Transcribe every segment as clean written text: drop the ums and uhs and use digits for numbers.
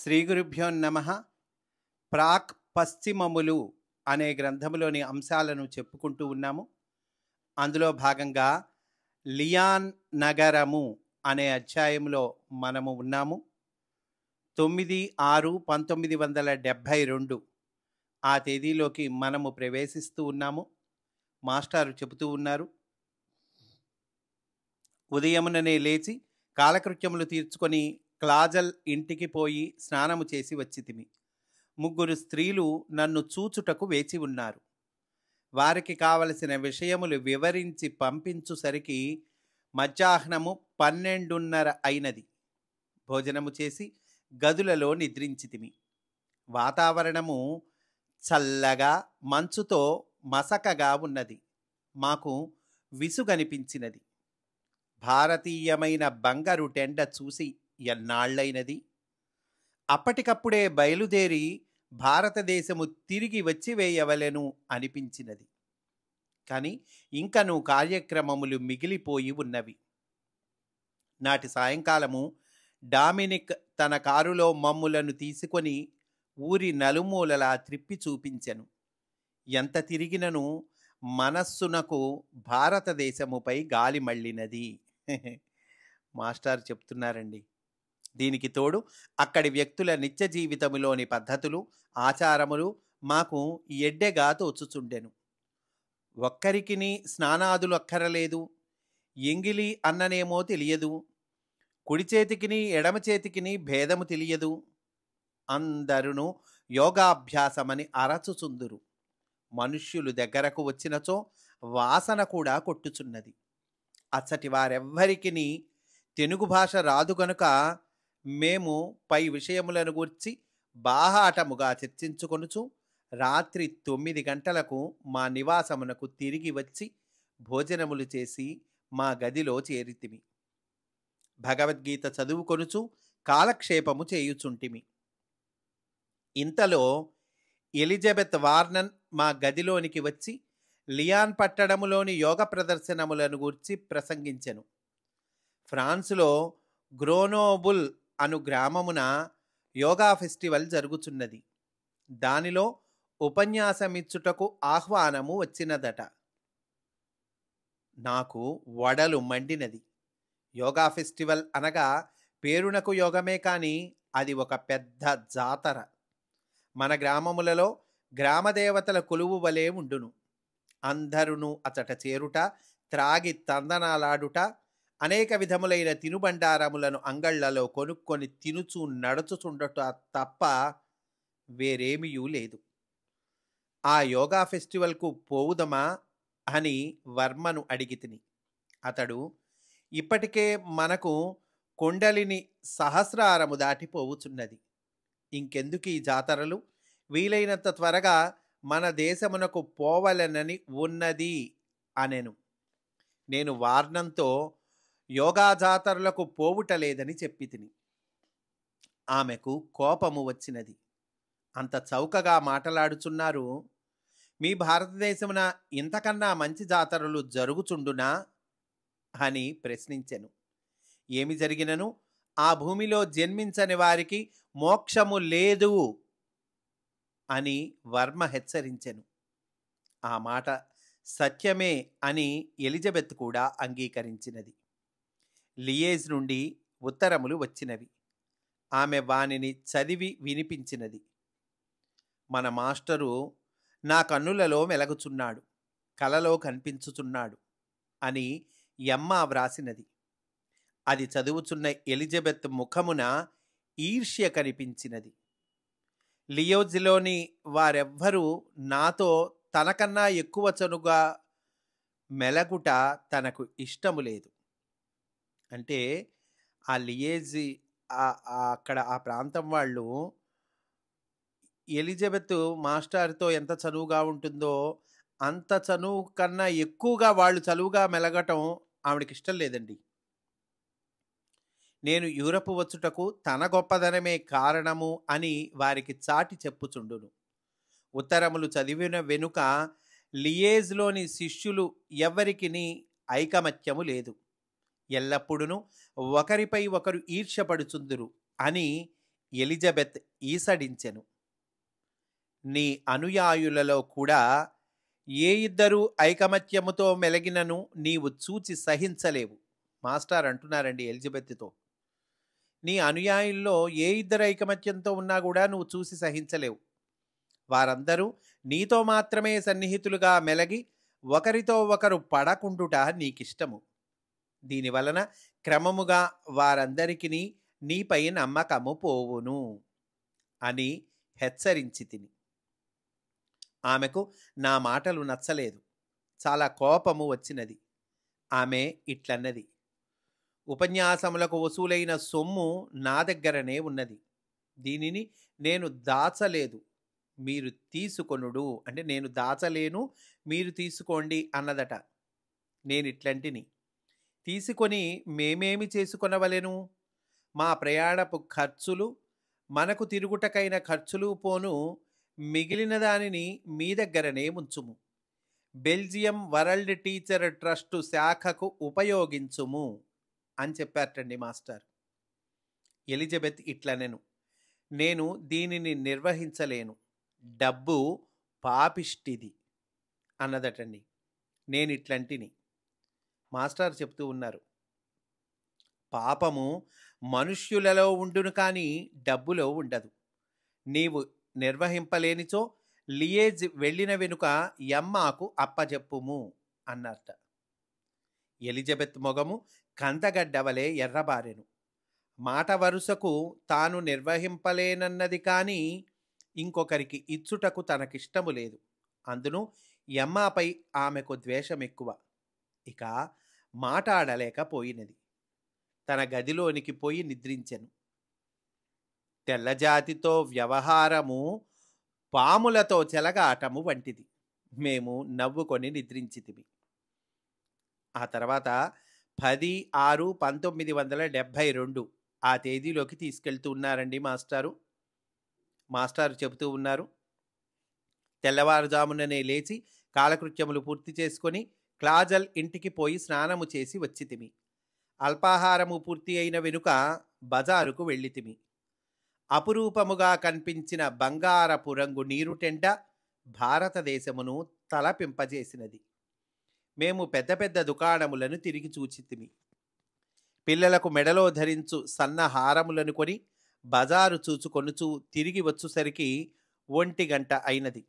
శ్రీ గురుభ్యో నమ. ప్రాక్ పశ్చిమములు అనే గ్రంథములోని అంశాలను చెప్పుకుంటూ ఉన్నాము. అందులో భాగంగా లియాన్ నగరము అనే అధ్యాయంలో మనము ఉన్నాము. 9/6/1972 ఆ తేదీలోకి మనము ప్రవేశిస్తూ ఉన్నాము. మాస్టారు చెబుతూ ఉన్నారు, ఉదయముననే లేచి కాలకృత్యములు తీర్చుకొని క్లాజల్ ఇంటికి పోయి స్నానము చేసి వచ్చితిమి. 3 స్త్రీలు నన్ను చూచుటకు వేచి ఉన్నారు. వారికి కావలసిన విషయములు వివరించి పంపించుసరికి మధ్యాహ్నము 12:30 అయినది. భోజనము చేసి గదులలో నిద్రించితిమి. వాతావరణము చల్లగా మంచుతో మసకగా ఉన్నది. మాకు విసుగనిపించినది. భారతీయమైన బంగారు టెండ చూసి ఎన్నాళ్లైనది. అప్పటికప్పుడే బయలుదేరి భారతదేశము తిరిగి వచ్చి వేయవలెను అనిపించినది. కానీ ఇంకనూ కార్యక్రమములు మిగిలిపోయి ఉన్నవి. నాటి సాయంకాలము డామినిక్ తన కారులో మమ్ములను తీసుకొని ఊరి నలుమూలలా త్రిప్పి చూపించెను. ఎంత తిరిగినను మనస్సునకు భారతదేశముపై గాలి మళ్ళినది. మాస్టర్ చెప్తున్నారండి. దీనికి తోడు అక్కడి వ్యక్తుల నిత్య జీవితములోని పద్ధతులు, ఆచారములు మాకు ఎడ్డెగా తోచుచుండెను. ఒక్కరికిని స్నానాదులు అక్కరలేదు. ఎంగిలి అన్ననేమో తెలియదు. కుడి చేతికిని ఎడమ చేతికిని భేదము తెలియదు. అందరును యోగాభ్యాసమని అరచుచుందురు. మనుష్యులు దగ్గరకు వచ్చినచో వాసన కూడా కొట్టుచున్నది. అచ్చటి వారెవ్వరికిని తెలుగు భాష రాదు గనుక మేము పై విషయములను గూర్చి బాహాటముగా చర్చించుకొనుచు రాత్రి 9 గంటలకు మా నివాసమునకు తిరిగి వచ్చి భోజనములు చేసి మా గదిలో చేరితిమి. భగవద్గీత చదువుకొనుచు కాలక్షేపము చేయుచుంటిమి. ఇంతలో ఎలిజబెత్ వార్నన్ మా గదిలోనికి వచ్చి లియాన్ పట్టణములోని యోగ ప్రదర్శనములను గూర్చి ప్రసంగించెను. ఫ్రాన్సులో గ్రోనోబుల్ అను గ్రామమున యోగా ఫెస్టివల్ జరుగుచున్నది. దానిలో ఉపన్యాసమిచ్చుటకు ఆహ్వానము వచ్చినదట. నాకు వడలు మండినది. యోగా ఫెస్టివల్ అనగా పేరునకు యోగమే కానీ అది ఒక పెద్ద జాతర. మన గ్రామములలో గ్రామదేవతల కొలువు వలె ఉండును. అందరును అచట చేరుట, త్రాగి తందనాలాడుట, అనేక విధములైన తినుబండారములను అంగళ్లలో కొనుక్కొని తినుచూ నడుచుచుండట తప్ప వేరేమియూ లేదు. ఆ యోగా ఫెస్టివల్కు పోవుదమా అని వర్మను అడిగితిని. అతడు, ఇప్పటికే మనకు కొండలిని సహస్రారము దాటిపోవుచున్నది. ఇంకెందుకు ఈ జాతరలు? వీలైనంత త్వరగా మన దేశమునకు పోవలెనని ఉన్నది అనెను. నేను వార్నంతో యోగా జాతరలకు పోవుటలేదని చెప్పితిని. ఆమెకు కోపము వచ్చినది. అంత చౌకగా మాటలాడుచున్నారు. మీ భారతదేశమున ఇంతకన్నా మంచి జాతరలు జరుగుచుండునా అని ప్రశ్నించెను. ఏమి జరిగినను ఆ భూమిలో జన్మించని వారికి మోక్షము లేదు అని వర్మ హెచ్చరించెను. ఆ మాట సత్యమే అని ఎలిజబెత్ కూడా అంగీకరించినది. లియేజ్ నుండి ఉత్తరములు వచ్చినవి. ఆమె వానిని చదివి వినిపించినది. మన మాస్టరు నా కన్నులలో మెలగుచున్నాడు, కలలో కనిపించుచున్నాడు అని ఎమ్మ వ్రాసినది. అది చదువుచున్న ఎలిజబెత్ ముఖమున ఈర్ష్య కనిపించినది. లియోజ్లోని వారెవ్వరూ నాతో తనకన్నా ఎక్కువ చనుగా మెలగుట తనకు ఇష్టము లేదు. అంటే ఆ లియేజ్ అక్కడ ఆ ప్రాంతం వాళ్ళు ఎలిజబెత్ మాస్టర్తో ఎంత చనువుగా ఉంటుందో అంత చనువు కన్నా ఎక్కువగా వాళ్ళు చనువుగా మెలగటం ఆవిడకి ఇష్టం లేదండి. నేను యూరప్ వచ్చుటకు తన గొప్పదనమే కారణము అని వారికి చాటి చెప్పుచుండును. ఉత్తరములు చదివిన వెనుక లియేజ్లోని శిష్యులు ఎవ్వరికిని ఐకమత్యము లేదు. ఎల్లప్పుడూ ఒకరిపై ఒకరు ఈర్ష్యపడుచుందురు అని ఎలిజబెత్ ఈసడించెను. నీ అనుయాయులలో కూడా ఏ ఇద్దరు ఐకమత్యముతో మెలగినను నీవు చూచి సహించలేవు. మాస్టర్ అంటున్నారండి ఎలిజబెత్తో, నీ అనుయాయుల్లో ఏ ఇద్దరు ఐకమత్యంతో ఉన్నా కూడా నువ్వు చూసి సహించలేవు. వారందరూ నీతో మాత్రమే సన్నిహితులుగా మెలగి ఒకరితో ఒకరు పడకుండుట నీకిష్టము. దీనివలన క్రమముగా వారందరికీ నీపై నమ్మకము పోవును అని హెచ్చరించి తిని. ఆమెకు నా మాటలు నచ్చలేదు. చాలా కోపము వచ్చినది. ఆమె ఇట్లన్నది, ఉపన్యాసములకు వసూలైన సొమ్ము నా దగ్గరనే ఉన్నది. దీనిని నేను దాచలేదు, మీరు తీసుకొనుడు. అంటే నేను దాచలేను, మీరు తీసుకోండి అన్నదట. నేనిట్లంటిని, తీసుకొని మేమేమి చేసుకొనవలెను? మా ప్రయాణపు ఖర్చులు, మనకు తిరుగుటకైన ఖర్చులు పోను, మిగిలిన దానిని మీ దగ్గరనే ఉంచుము. బెల్జియం వరల్డ్ టీచర్ ట్రస్టు శాఖకు ఉపయోగించుము అని చెప్పారటండి మాస్టర్. ఎలిజబెత్ ఇట్లనెను, నేను దీనిని నిర్వహించలేను, డబ్బు పాపిష్టిది అన్నదటండి. నేనిట్లంటిని. మాస్టర్ చెప్తూ ఉన్నారు, పాపము మనుష్యులలో ఉండును కానీ డబ్బులో ఉండదు. నీవు నిర్వహింపలేనిచో లియేజ్ వెళ్ళిన వెనుక యమ్మాకు అప్పజెప్పుము అన్నట్ట. ఎలిజబెత్ మొగము కందగడ్డవలే ఎర్రబారెను. మాట వరుసకు తాను నిర్వహింపలేనన్నది కానీ ఇంకొకరికి ఇచ్చుటకు తనకిష్టము లేదు. అందును యమ్మాపై ఆమెకు ద్వేషం ఎక్కువ. ఇక మాటాడలేకపోయినది. తన గదిలోనికి పోయి నిద్రించెను. తెల్లజాతితో వ్యవహారము పాములతో చెలగాటము వంటిది. మేము నవ్వుకొని నిద్రించితిమి. ఆ తర్వాత 10/6/1972 ఆ తేదీలోకి తీసుకెళ్తూ ఉన్నారండి మాస్టారు. మాస్టారు చెబుతూ ఉన్నారు, తెల్లవారుజాముననే లేచి కాలకృత్యములు పూర్తి చేసుకొని క్లాజల్ ఇంటికి పోయి స్నానము చేసి వచ్చితిమి. అల్పాహారము పూర్తి అయిన వెనుక బజారుకు వెళ్ళితిమి. అపురూపముగా కనిపించిన బంగారపు రంగు నీరుటెండ భారతదేశమును తలపింపజేసినది. మేము పెద్ద పెద్ద దుకాణములను తిరిగి చూచితిమి. పిల్లలకు మెడలో ధరించు సన్న హారములను కొని బజారు చూచుకొనుచు తిరిగి వచ్చుసరికి 1 గంట అయినది.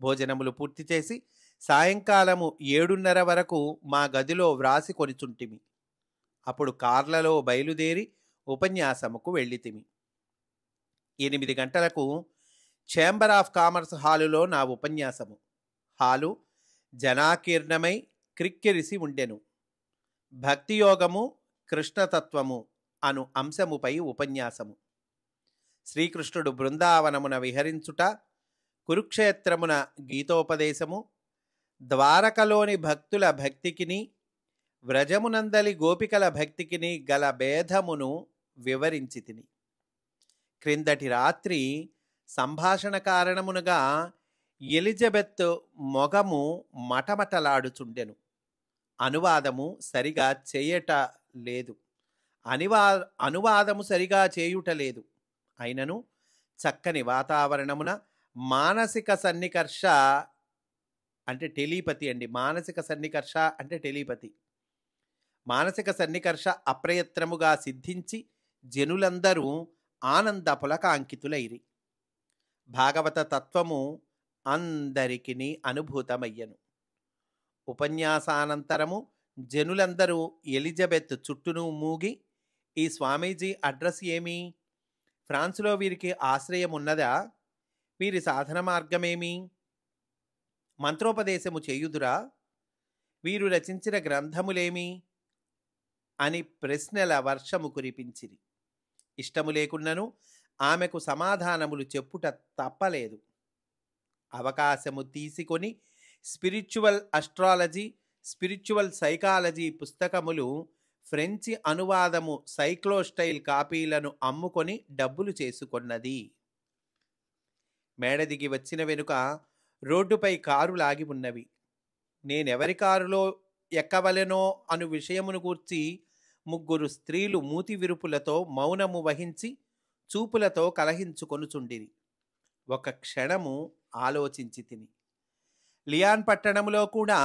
భోజనములు పూర్తి చేసి సాయంకాలము 7:30 వరకు మా గదిలో వ్రాసి కొనిచుంటిమి. అప్పుడు కార్లలో బయలుదేరి ఉపన్యాసముకు వెళ్ళితిమి. 8 గంటలకు ఛాంబర్ ఆఫ్ కామర్స్ హాలులో నా ఉపన్యాసము. హాలు జనాకీర్ణమై క్రిక్కిరిసి ఉండెను. భక్తియోగము, కృష్ణతత్వము అను అంశముపై ఉపన్యాసము. శ్రీకృష్ణుడు బృందావనమున విహరించుట, కురుక్షేత్రమున గీతోపదేశము, ద్వారకలోని భక్తుల భక్తికిని వ్రజమునందలి గోపికల భక్తికిని గల భేదమును వివరించి తిని. క్రిందటి రాత్రి సంభాషణ కారణమునగా ఎలిజబెత్ మొగము మటమటలాడుచుండెను. అనువాదము సరిగా చేయట లేదు. అనువాదము సరిగా చేయుట లేదు. అయినను చక్కని వాతావరణమున మానసిక సన్నికర్ష అంటే టెలిపతి అండి. మానసిక సన్నికర్ష అంటే టెలిపతి. మానసిక సన్నికర్ష అప్రయత్నముగా సిద్ధించి జనులందరూ ఆనంద పులకాంకితులైరి. భాగవత తత్వము అందరికిని అనుభూతమయ్యను. ఉపన్యాసానంతరము జనులందరూ ఎలిజబెత్ చుట్టూను మూగి, ఈ స్వామీజీ అడ్రస్ ఏమి? ఫ్రాన్స్లో వీరికి ఆశ్రయం ఉన్నదా? వీరి సాధన మార్గమేమి? మంత్రోపదేశము చేయుదురా? వీరు రచించిన గ్రంథములేమి? అని ప్రశ్నల వర్షము కురిపించిరి. ఇష్టము లేకున్నను ఆమెకు సమాధానములు చెప్పుట తప్పలేదు. అవకాశము తీసుకొని స్పిరిచువల్ అస్ట్రాలజీ, స్పిరిచువల్ సైకాలజీ పుస్తకములు ఫ్రెంచి అనువాదము సైక్లోస్టైల్ కాపీలను అమ్ముకొని డబ్బులు చేసుకొన్నది. మేడ దిగి వచ్చిన వెనుక రోడ్డుపై కారు లాగి ఉన్నవి. నేనెవరి కారులో ఎక్కవలెనో అను విషయమును గూర్చి 3 స్త్రీలు మూతి విరుపులతో మౌనము వహించి చూపులతో కలహించుకొనుచుండిరి. ఒక క్షణము ఆలోచించి తిని. లియాన్ పట్టణములో కూడా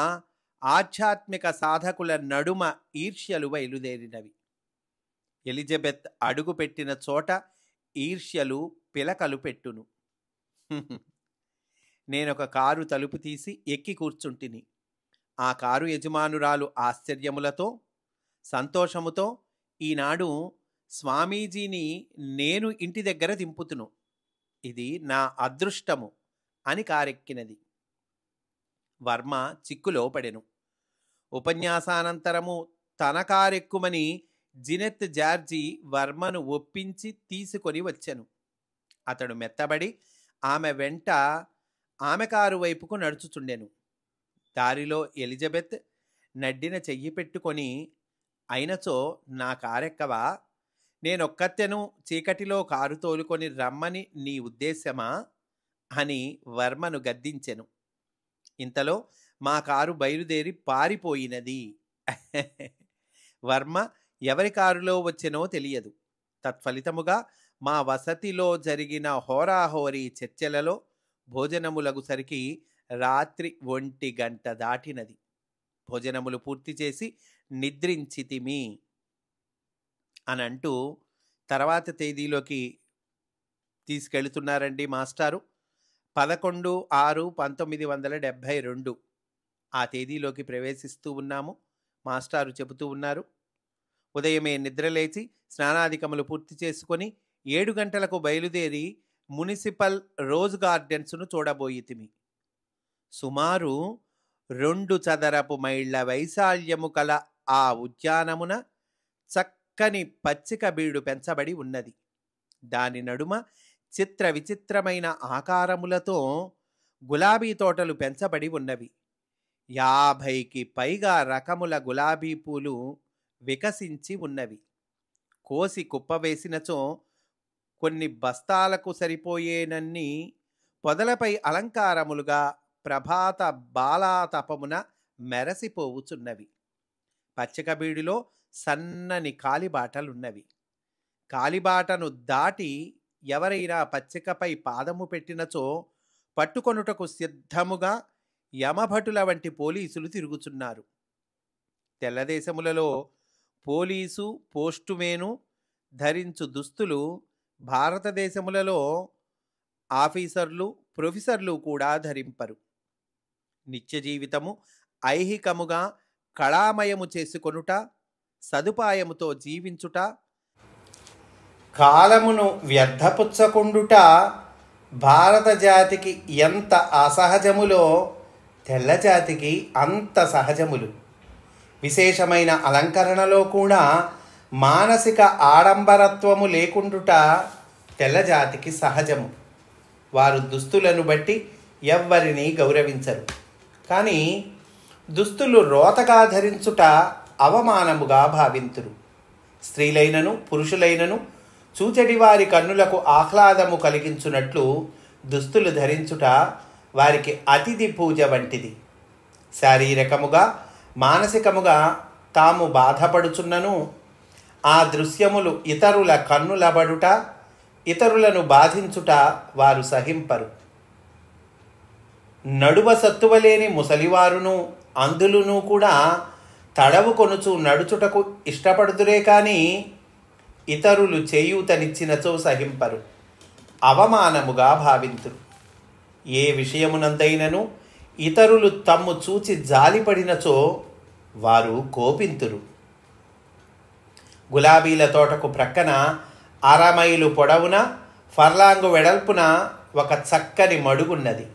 ఆధ్యాత్మిక సాధకుల నడుమ ఈర్ష్యలు బయలుదేరినవి. ఎలిజబెత్ అడుగుపెట్టిన చోట ఈర్ష్యలు పిలకలు పెట్టును. నేనొక కారు తలుపు తీసి ఎక్కి కూర్చుంటిని. ఆ కారు యజమానురాలు ఆశ్చర్యములతో, సంతోషముతో, ఈనాడు స్వామీజీని నేను ఇంటి దగ్గర దింపుతును, ఇది నా అదృష్టము అని కారెక్కినది. వర్మ చిక్కులో పడెను. ఉపన్యాసానంతరము తన కారెక్కుమని జినెత్ జార్జి వర్మను ఒప్పించి తీసుకొని వచ్చెను. అతడు మెత్తబడి ఆమె వెంట ఆమె కారు వైపుకు నడుచుచుండెను. దారిలో ఎలిజబెత్ నడ్డిన చెయ్యి పెట్టుకొని, అయినచో నా కారెక్కవా? నేనొక్కత్తెను చీకటిలో కారు తోలుకొని రమ్మని నీ ఉద్దేశమా అని వర్మను గద్దించెను. ఇంతలో మా కారు బయలుదేరి పారిపోయినది. వర్మ ఎవరి కారులో వచ్చెనో తెలియదు. తత్ఫలితముగా మా వసతిలో జరిగిన హోరాహోరీ చర్చలలో భోజనములగు సరికి రాత్రి 1 గంట దాటినది. భోజనములు పూర్తి చేసి నిద్రించితిమి అనంటూ తర్వాత తేదీలోకి తీసుకెళ్తున్నారండి మాస్టారు. 11/6/1972 ఆ తేదీలోకి ప్రవేశిస్తూ ఉన్నాము. మాస్టారు చెబుతూ ఉన్నారు, ఉదయమే నిద్రలేచి స్నానాధికములు పూర్తి చేసుకొని 7 గంటలకు బయలుదేరి మునిసిపల్ రోజ్ గార్డెన్స్ను చూడబోయితిమి. సుమారు 2 చదరపు మైళ్ళ వైశాల్యము కల ఆ ఉద్యానమున చక్కని పచ్చిక బీడు పెంచబడి ఉన్నది. దాని నడుమ చిత్ర విచిత్రమైన ఆకారములతో గులాబీ తోటలు పెంచబడి ఉన్నవి. 50కి పైగా రకముల గులాబీ పూలు వికసించి ఉన్నవి. కోసి కుప్పవేసినచో కొన్ని బస్తాలకు సరిపోయేనన్ని పొదలపై అలంకారములుగా ప్రభాత బాలాతపమున మెరసిపోవుచున్నవి. పచ్చిక బీడిలో సన్నని కాలిబాటలున్నవి. కాలిబాటను దాటి ఎవరైనా పచ్చికపై పాదము పెట్టినచో పట్టుకొనుటకు సిద్ధముగా యమభటుల వంటి పోలీసులు తిరుగుచున్నారు. తెల్లదేశములలో పోలీసు పోస్టుమేను ధరించు దుస్తులు భారతదేశములలో ఆఫీసర్లు ప్రొఫెసర్లు కూడా ధరింపరు. నిత్య జీవితము ఐహికముగా కళామయము చేసుకొనుట, సదుపాయముతో జీవించుట, కాలమును వ్యర్థపుచ్చకుండుట భారత జాతికి ఎంత అసహజములో తెల్ల జాతికి అంత సహజములు. విశేషమైన అలంకరణలో కూడా మానసిక ఆడంబరత్వము లేకుండుట తెల్లజాతికి సహజము. వారు దుస్తులను బట్టి ఎవ్వరిని గౌరవించరు. కానీ దుస్తులు రోతగా ధరించుట అవమానముగా భావింతురు. స్త్రీలైనను పురుషులైనను చూచెడి వారి కన్నులకు ఆహ్లాదము కలిగించున్నట్లు దుస్తులు ధరించుట వారికి అతిథి పూజ వంటిది. శారీరకముగా మానసికముగా తాము బాధపడుచున్నను ఆ దృశ్యములు ఇతరుల కన్నులబడుట, ఇతరులను బాధించుట వారు సహింపరు. నడువ సత్తువలేని ముసలివారును అంధులును కూడా తడవు కొనుచు నడుచుటకు ఇష్టపడుతురే కానీ ఇతరులు చేయూతనిచ్చినచో సహింపరు, అవమానముగా భావింతురు. ఏ విషయమునందైనను ఇతరులు తమ్ము చూచి జాలిపడినచో వారు కోపింతురు. గులాబీల తోటకు ప్రక్కన 1/2 మైలు పొడవున ఫర్లాంగు వెడల్పున ఒక చక్కని మడుగున్నది.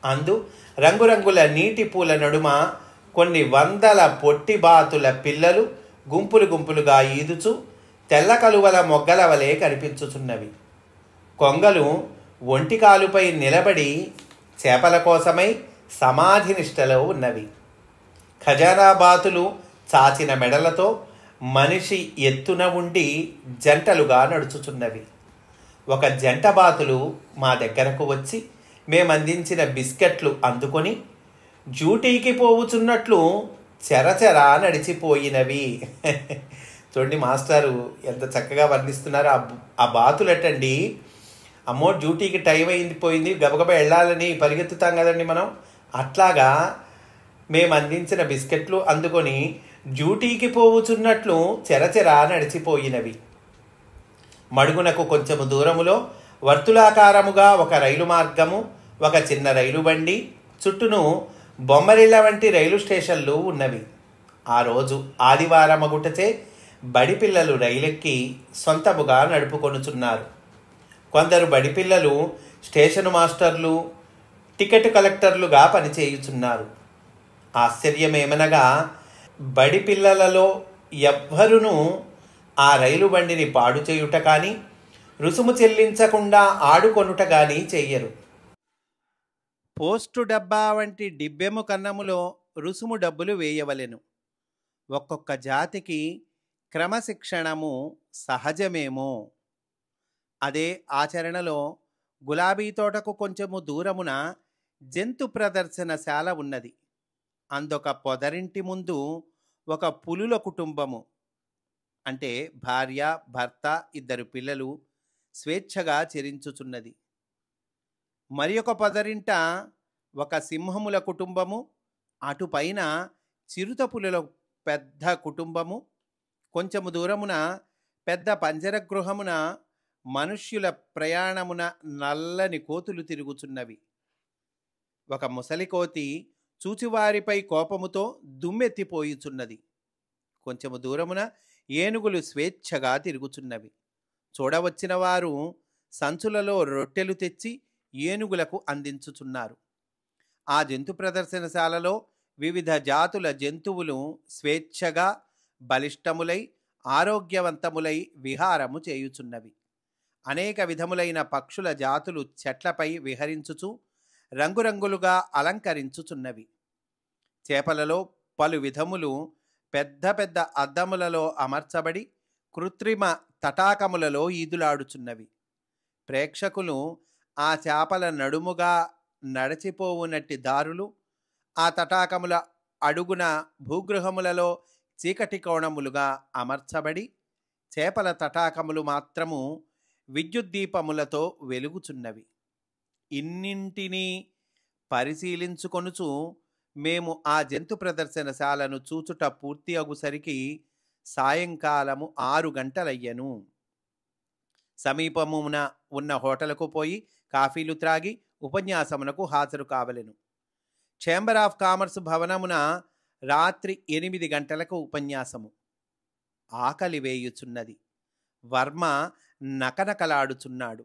అందు రంగురంగుల నీటి పూల నడుమ కొన్ని వందల పొట్టిబాతుల పిల్లలు గుంపులు గుంపులుగా ఈదుచు తెల్ల కలువల మొగ్గల వలె కనిపించుచున్నవి. కొంగలు ఒంటికాలుపై నిలబడి చేపల కోసమై సమాధి నిష్టలో ఉన్నవి. ఖజానా బాతులు చాచిన మెడలతో మనిషి ఎత్తున ఉండి జంటలుగా నడుచుచున్నవి. ఒక జంట బాతులు మా దగ్గరకు వచ్చి మేమందించిన బిస్కెట్లు అందుకొని డ్యూటీకి పోవుచున్నట్లు చెరచెరా నడిచిపోయినవి. చూడండి మాస్టారు ఎంత చక్కగా వర్ణిస్తున్నారు. ఆ బాతులటండి, అమ్మో డ్యూటీకి టైం అయింది పోయింది గబగబా వెళ్ళాలని పరిగెత్తుతాం కదండి మనం. అట్లాగా మేము అందించిన బిస్కెట్లు అందుకొని డ్యూటీకి పోవుచున్నట్లు చెరచెరా నడిచిపోయినవి. మడుగునకు కొంచెము దూరములో వర్తులాకారముగా ఒక రైలు మార్గము, ఒక చిన్న రైలు బండి, చుట్టూను బొమ్మరిళ్ల వంటి రైలు స్టేషన్లు ఉన్నవి. ఆ రోజు ఆదివారమగుటచే బడి పిల్లలు రైలెక్కి సొంతముగా నడుపుకొనుచున్నారు. కొందరు బడి పిల్లలు స్టేషను మాస్టర్లు, టికెట్ కలెక్టర్లుగా పనిచేయుచున్నారు. ఆశ్చర్యమేమనగా బడి పిల్లలలో ఎవ్వరునూ ఆ రైలు బండిని పాడు చేయుట కానీ, రుసుము చెల్లించకుండా ఆడుకొనుట కానీ చెయ్యరు. పోస్టు డబ్బా వంటి డిబ్బెము కన్నములో రుసుము డబ్బులు వేయవలెను. ఒక్కొక్క జాతికి క్రమశిక్షణము సహజమేమో. అదే ఆచరణలో గులాబీ తోటకు కొంచెము దూరమున జంతు ప్రదర్శనశాల ఉన్నది. అందొక పొదరింటి ముందు ఒక పులుల కుటుంబము, అంటే భార్య భర్త 2 పిల్లలు స్వేచ్ఛగా చెరించుచున్నది. మరి ఒక పొదరింట ఒక సింహముల కుటుంబము, అటుపైన చిరుత పులుల పెద్ద కుటుంబము, కొంచెము దూరమున పెద్ద పంజర గృహమున మనుష్యుల ప్రయాణమున నల్లని కోతులు తిరుగుచున్నవి. ఒక ముసలి కోతి చూచివారిపై కోపముతో దుమ్మెత్తిపోయుచున్నది. కొంచెము దూరమున ఏనుగులు స్వేచ్ఛగా తిరుగుచున్నవి. చూడవచ్చిన వారు సంచులలో రొట్టెలు తెచ్చి ఏనుగులకు అందించుచున్నారు. ఆ జంతు ప్రదర్శనశాలలో వివిధ జాతుల జంతువులు స్వేచ్ఛగా బలిష్టములై ఆరోగ్యవంతములై విహారము చేయుచున్నవి. అనేక విధములైన పక్షుల జాతులు చెట్లపై విహరించుచు రంగురంగులుగా అలంకరించుచున్నవి. చేపలలో పలు విధములు పెద్ద పెద్ద అద్దములలో అమర్చబడి కృత్రిమ తటాకములలో ఈదులాడుచున్నవి. ప్రేక్షకులు ఆ చేపల నడుముగా నడచిపోవునట్టి దారులు, ఆ తటాకముల అడుగున భూగృహములలో చీకటి కోణములుగా అమర్చబడి చేపల తటాకములు మాత్రము విద్యుద్దీపములతో వెలుగుచున్నవి. ఇన్నింటినీ పరిశీలించుకొనుచు మేము ఆ జంతు ప్రదర్శనశాలను చూచుట పూర్తి అగుసరికి సాయంకాలము 6 గంటలయ్యను. సమీపమున ఉన్న హోటలుకు పోయి కాఫీలు త్రాగి ఉపన్యాసమునకు హాజరు కావలెను. ఛాంబర్ ఆఫ్ కామర్స్ భవనమున రాత్రి 8 గంటలకు ఉపన్యాసము. ఆకలి వేయుచున్నది. వర్మ నకనకలాడుచున్నాడు.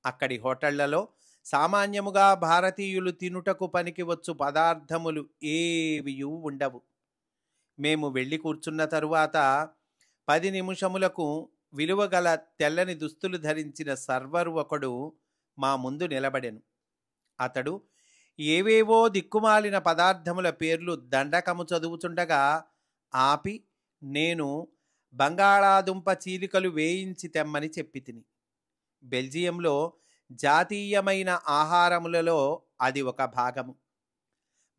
అక్కడి హోటళ్లలో సామాన్యముగా భారతీయులు తినుటకు పనికి వచ్చు పదార్థములు ఏవియూ ఉండవు. మేము వెళ్ళి కూర్చున్న తరువాత 10 నిమిషములకు విలువగల తెల్లని దుస్తులు ధరించిన సర్వరు ఒకడు మా ముందు నిలబడెను. అతడు ఏవేవో దిక్కుమాలిన పదార్థముల పేర్లు దండకము చదువుచుండగా ఆపి నేను బంగాళాదుంప చీలికలు వేయించి తెమ్మని చెప్పి తిని. బెల్జియంలో జాతీయమైన ఆహారములలో అది ఒక భాగము.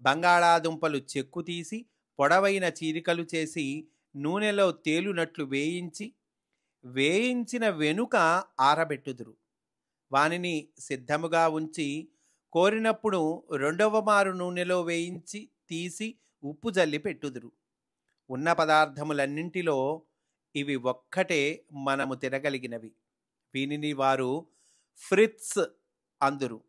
బంగాళాదుంపలు చెక్కు తీసి పొడవైన చీలికలు చేసి నూనెలో తేలునట్లు వేయించిన వెనుక ఆరబెట్టుదురు. వానిని సిద్ధముగా ఉంచి కోరినప్పుడు 2వ మారు నూనెలో వేయించి తీసి ఉప్పు జల్లి పెట్టుదురు. ఉన్న పదార్థములన్నింటిలో ఇవి ఒక్కటే మనము తినగలిగినవి. వీనిని వారు ఫ్రిట్స్ అందురు.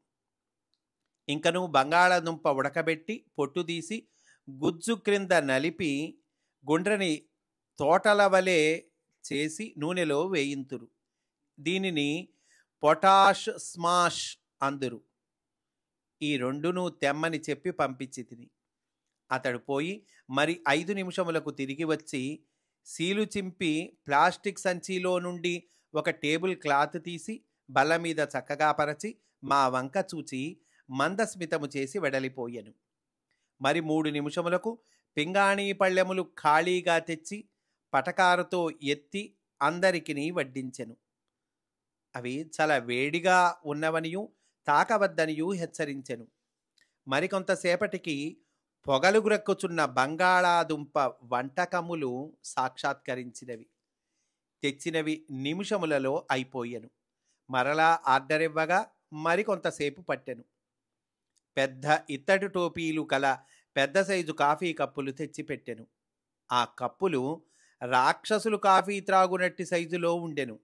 ఇంకను బంగాళాదుంప ఉడకబెట్టి పొట్టు తీసి గుజ్జు క్రింద నలిపి గుండ్రని తోటల వలె చేసి నూనెలో వేయింతురు. దీనిని పొటాష్ స్మాష్ అందురు. ఈ 2ను తెమ్మని చెప్పి పంపించి తిని. అతడు పోయి మరి 5 నిమిషములకు తిరిగి వచ్చి సీలు చింపి ప్లాస్టిక్ సంచిలో నుండి ఒక టేబుల్ క్లాత్ తీసి బల్ల మీద చక్కగా పరచి మా వంక చూచి మందస్మితము చేసి వెడలిపోయెను. మరి 3 నిమిషములకు పింగాణీ పళ్ళెములు ఖాళీగా తెచ్చి పటకారుతో ఎత్తి అందరికిని వడ్డించెను. అవి చాలా వేడిగా ఉన్నవనియు తాకవద్దనియు హెచ్చరించెను. మరికొంతసేపటికి పొగలుగురెక్కుచున్న బంగాళాదుంప వంటకములు సాక్షాత్కరించినవి. తెచ్చినవి నిమిషములలో అయిపోయెను. మరలా ఆర్డర్ ఇవ్వగా మరికొంతసేపు పట్టెను. పెద్ద ఇత్తడి టోపీలు కల పెద్ద సైజు కాఫీ కప్పులు తెచ్చిపెట్టెను. ఆ కప్పులు రాక్షసులు కాఫీ త్రాగునట్టి సైజులో ఉండెను.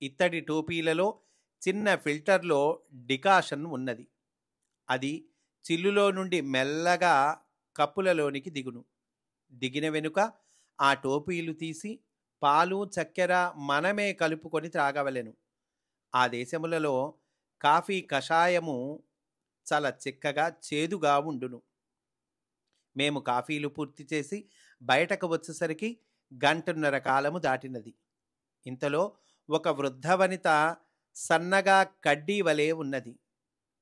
ఇత్తడి టోపీలలో చిన్న ఫిల్టర్లో డికాషన్ ఉన్నది. అది చిల్లులో నుండి మెల్లగా కప్పులలోనికి దిగును. దిగిన వెనుక ఆ టోపీలు తీసి పాలు చక్కెర మనమే కలుపుకొని త్రాగవలెను. ఆ దేశములలో కాఫీ కషాయము చాలా చిక్కగా చేదుగా ఉండును. మేము కాఫీలు పూర్తి చేసి బయటకు వచ్చేసరికి 1:30 కాలము దాటినది. ఇంతలో ఒక వృద్ధ వనిత సన్నగా కడ్డీ వలె ఉన్నది.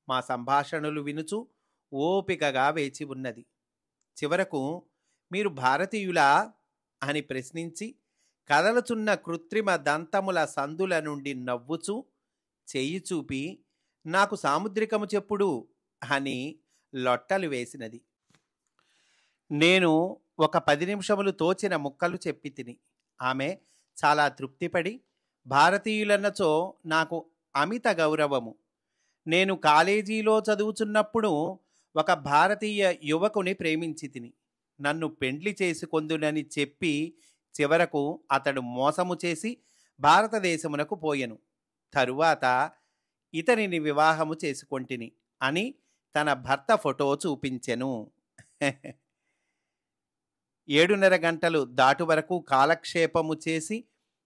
మా సంభాషణలు వినుచు ఓపికగా వేచి ఉన్నది. చివరకు మీరు భారతీయులా అని ప్రశ్నించి కదలుచున్న కృత్రిమ దంతముల సందుల నుండి నవ్వుచూ చెయ్యి చూపి నాకు సాముద్రికము చెప్పుడు అని లొట్టలు వేసినది. నేను ఒక 10 నిమిషములు తోచిన ముక్కలు చెప్పి తిని ఆమె చాలా తృప్తిపడి భారతీయులన్నచో నాకు అమిత గౌరవము. నేను కాలేజీలో చదువుచున్నప్పుడు ఒక భారతీయ యువకుని ప్రేమించి తిని నన్ను పెండ్లి చేసుకొందునని చెప్పి చివరకు అతడు మోసము చేసి భారతదేశమునకు పోయెను. తరువాత ఇతనిని వివాహము చేసుకొంటిని అని తన భర్త ఫోటో చూపించెను. 7:30 గంటలు దాటు వరకు కాలక్షేపము చేసి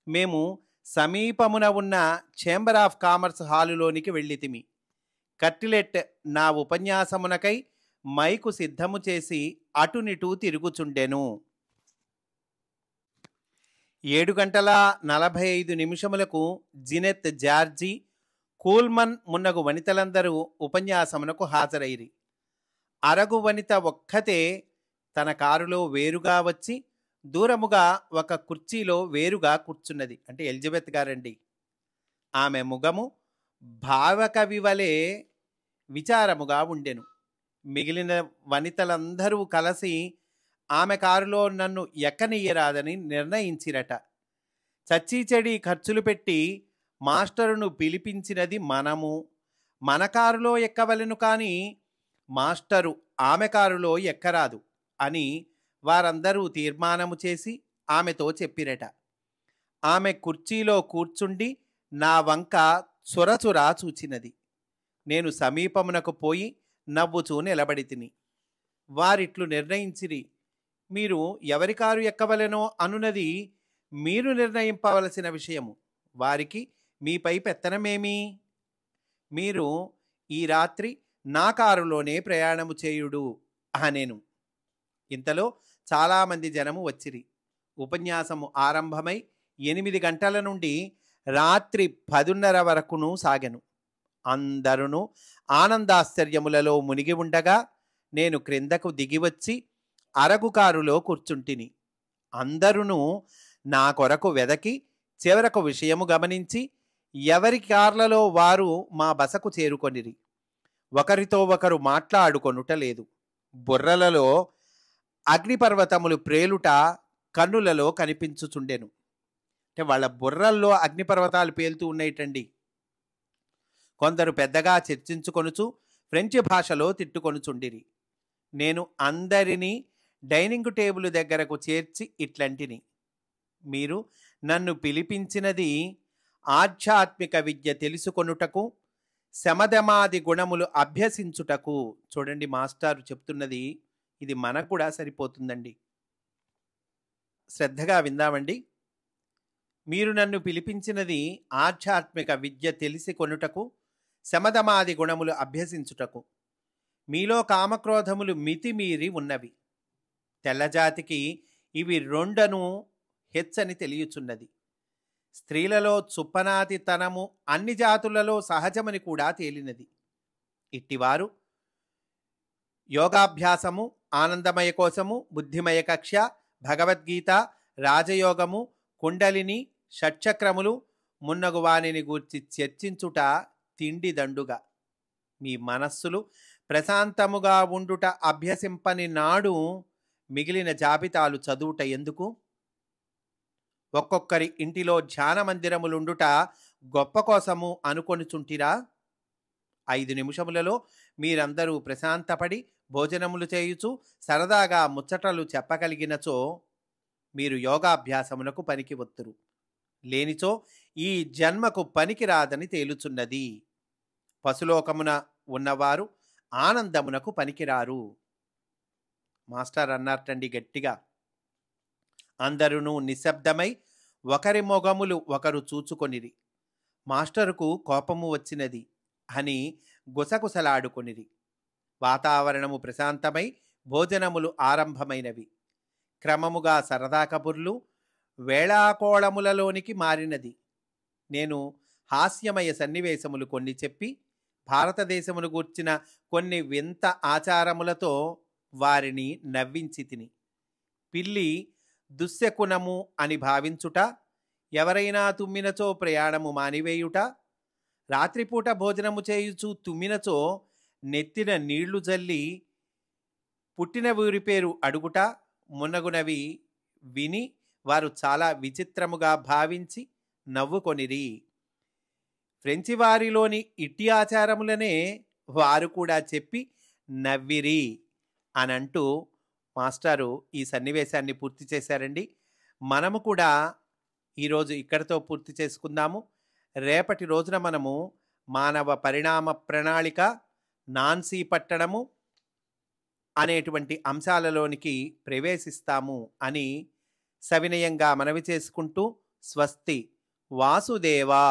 మేము సమీపమున ఉన్న ఛాంబర్ ఆఫ్ కామర్స్ హాలులోనికి వెళ్ళితిమి. కట్టిలెట్ నా ఉపన్యాసమునకై మైకు సిద్ధము చేసి అటునిటూ తిరుగుచుండెను. 7:45 జినెత్ జార్జి, కూల్మన్ మున్నగు వనితలందరూ ఉపన్యాసమునకు హాజరైరి. అరగు వనిత ఒక్కతే తన కారులో వేరుగా వచ్చి దూరముగా ఒక కుర్చీలో వేరుగా కూర్చున్నది. అంటే ఎలిజబెత్ గారండి. ఆమె ముఖము భావకవి వలె విచారముగా ఉండెను. మిగిలిన వనితలందరూ కలిసి ఆమె కారులో నన్ను ఎక్కనియ్యరాదని నిర్ణయించిరట. చచ్చీచెడి ఖర్చులు పెట్టి మాస్టరును పిలిపించినది మనము. మన కారులో ఎక్కవలెను కానీ మాస్టరు ఆమె కారులో ఎక్కరాదు అని వారందరూ తీర్మానము చేసి ఆమెతో చెప్పిరట. ఆమె కుర్చీలో కూర్చుండి నా వంక చురచురా చూచినది. నేను సమీపమునకు పోయి నవ్వుచూ నిలబడి తిని. వారిట్లు నిర్ణయించిరి, మీరు ఎవరి కారు ఎక్కవలెనో అనున్నది మీరు నిర్ణయింపవలసిన విషయము. వారికి మీపై పెత్తనమేమి? మీరు ఈ రాత్రి నా కారులోనే ప్రయాణము చేయుడు అనేను. ఇంతలో చాలామంది జనము వచ్చిరి. ఉపన్యాసము ఆరంభమై 8 గంటల నుండి రాత్రి 10:30 వరకును సాగెను. అందరూ ఆనందాశ్చర్యములలో మునిగి ఉండగా నేను క్రిందకు దిగివచ్చి అరగు కారులో కూర్చుంటిని. అందరూ నా కొరకు వెదకి చివరకు విషయము గమనించి ఎవరి కార్లలో వారు మా బసకు చేరుకొనిరి. ఒకరితో ఒకరు మాట్లాడుకొనుటలేదు. బుర్రలలో అగ్నిపర్వతములు ప్రేలుట కన్నులలో కనిపించుచుండెను. అంటే వాళ్ళ బుర్రల్లో అగ్నిపర్వతాలు పేలుతూ ఉన్నాయిటండి. కొందరు పెద్దగా చర్చించుకొనుచు ఫ్రెంచ్ భాషలో తిట్టుకొనుచుండిరి. నేను అందరినీ డైనింగ్ టేబుల్ దగ్గరకు చేర్చి ఇట్లంటిని, మీరు నన్ను పిలిపించినది ఆధ్యాత్మిక విద్య తెలుసుకొనుటకు, శమదమాది గుణములు అభ్యసించుటకు. చూడండి, మాస్టారు చెప్తున్నది ఇది మనకు కూడా సరిపోతుందండి. శ్రద్ధగా విందామండి. మీరు నన్ను పిలిపించినది ఆధ్యాత్మిక విద్య తెలిసి కొనుటకు, శమదమాది గుణములు అభ్యసించుటకు. మీలో కామక్రోధములు మితిమీరి ఉన్నవి. తెల్లజాతికి ఇవి 2 హెచ్చని తెలియచున్నది. స్త్రీలలో చుప్పనాతితనము అన్ని జాతులలో సహజమని కూడా తేలినది. ఇట్టివారు యోగాభ్యాసము, ఆనందమయ కోశము, బుద్ధిమయ కక్ష, భగవద్గీత, రాజయోగము, కుండలిని, షట్చక్రములు మున్నగు వానిని గూర్చి చర్చించుట తిండి దండుగా. మీ మనస్సులు ప్రశాంతముగా ఉండుట అభ్యసింపని నాడు మిగిలిన జాబితాలు చదువుట ఎందుకు? ఒక్కొక్కరి ఇంటిలో ధ్యాన మందిరములుండుట గొప్ప కోసము అనుకొనుచుంటిరా? 5 నిమిషములలో మీరందరూ ప్రశాంతపడి భోజనములు చేయుచు సరదాగా ముచ్చటలు చెప్పగలిగినచో మీరు యోగాభ్యాసమునకు పనికి వత్తురు. లేనిచో ఈ జన్మకు పనికి రాదని తేలుచున్నది. పశులోకమున ఉన్నవారు ఆనందమునకు పనికిరారు. మాస్టర్ అన్నారటండి గట్టిగా. అందరూ నిశ్శబ్దమై ఒకరి మొగములు ఒకరు చూచుకొనిరి. మాస్టరుకు కోపము వచ్చినది అని గుసగుసలాడుకొనిరి. వాతావరణము ప్రశాంతమై భోజనములు ఆరంభమైనవి. క్రమముగా సరదా కబుర్లు వేళాకోళములలోనికి మారినది. నేను హాస్యమయ సన్నివేశములు కొన్ని చెప్పి భారతదేశమును గూర్చిన కొన్ని వింత ఆచారములతో వారిని నవ్వించి తిని. పిల్లి దుశ్శకునము అని భావించుట, ఎవరైనా తుమ్మినచో ప్రయాణము మానివేయుట, రాత్రిపూట భోజనము చేయుచు తుమ్మినచో నెత్తిన నీళ్లు జల్లి పుట్టిన ఊరి పేరు అడుగుట మున్నగునవి విని వారు చాలా విచిత్రముగా భావించి నవ్వుకొనిరి. ఫ్రెంచి వారిలోని ఇట్టి ఆచారములనే వారు కూడా చెప్పి నవ్విరి అనంటూ మాస్టారు ఈ సన్నివేశాన్ని పూర్తి చేశారండి. మనము కూడా ఈరోజు ఇక్కడితో పూర్తి చేసుకుందాము. రేపటి రోజున మనము మానవ పరిణామ ప్రణాళిక, నాన్సీ పట్టణము అనేటువంటి అంశాలలోనికి ప్రవేశిస్తాము అని సవినయంగా మనవి చేసుకుంటూ స్వస్తి. వాసుదేవా.